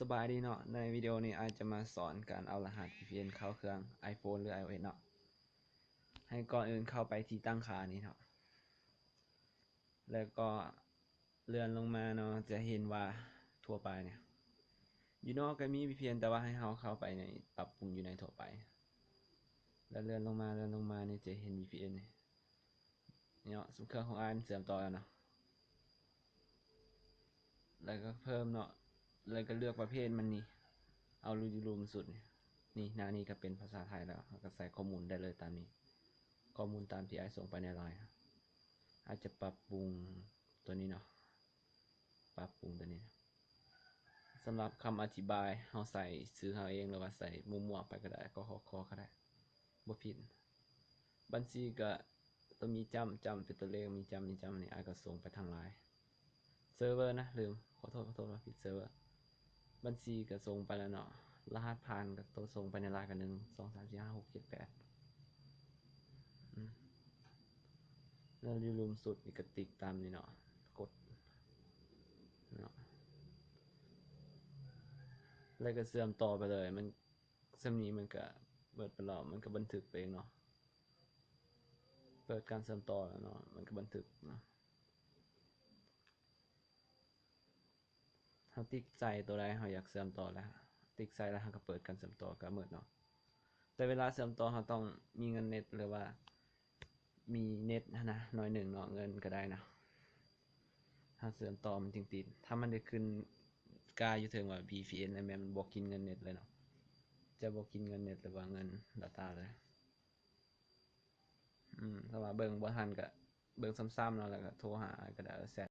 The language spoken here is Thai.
สบายดีเนาะในวิดีโอนี้อาจจะมาสอนการเอารหัส VPN เข้าเครื่อง iPhone หรือ iOS เนาะให้ก่อนอื่นเข้าไปที่ตั้งค่านี้เนาะแล้วก็เลื่อนลงมาเนาะจะเห็นว่าทั่วไปเนี่ยอยู่นอกก็มี VPN แต่ว่าให้เราเข้าไปในปรับปรุงอยู่ในทั่วไปแล้วเลื่อนลงมานี่จะเห็น VPN เนี่ยเนาะเครื่องของอันเสื่อมต่อแล้วเนาะแล้วก็เพิ่มเนาะแล้วก็เลือกประเภทมันนี่เอารูมสุดนี่หน้านี้ก็เป็นภาษาไทยแล้วก็ใส่ข้อมูลได้เลยตามนี้ข้อมูลตามที่ไอส่งไปในไลน์อาจจะปรับปรุงตัวนี้เนาะปรับปรุงตัวนี้สำหรับคำอธิบายเราใส่ซื้อเราเองหรือว่าใส่มั่วๆไปก็ได้ก็คอก็ได้บ่ผิดบัญชีก็ต้องมีจำเป็นตัวเลขมีจำนี่ไอก็ส่งไปทางไลน์เซิร์ฟเวอร์นะลืมขอโทษว่าผิดเซิร์ฟเวอร์บัญชีก็ส่งไปแล้วเนาะรหัสผ่านก็ตัวส่งไปในไลน์กัน1 2 3 4 5 6 7 8แล้วรูมสุดนี่ก็ติ๊กตามนี่เนาะกดเนาะแล้วก็เสื่อมต่อไปเลยมันสำนี้มันก็เปิดไปแล้วมันก็บันทึกไปเองเนาะเปิดการเสื่อมต่อแล้วเนาะมันก็บันทึกเนาะเขาติ๊กใจตัวใดเขาอยากเสื่อมต่อแล้วติ๊กใจแล้วเขาก็เปิดการเสื่อมต่อก็เหมือนเนาะแต่เวลาเสื่อมต่อเขาต้องมีเงินเน็ตหรือว่ามีเน็ตนะน้อยหนึ่งเนาะเงินก็ได้นะถ้าเสื่อมต่อมันจริงติดถ้ามันได้ขึ้นกาอยู่ถึงว่า VPN อะไรมันบอกกินเงินเน็ตเลยเนาะจะบอกกินเงินเน็ตหรือว่าเงิน data เลยถ้าว่าเบิ่งบ่ทันก็เบิ่งซ้ำๆเนาะแล้วก็โทรหาก็ได้แซด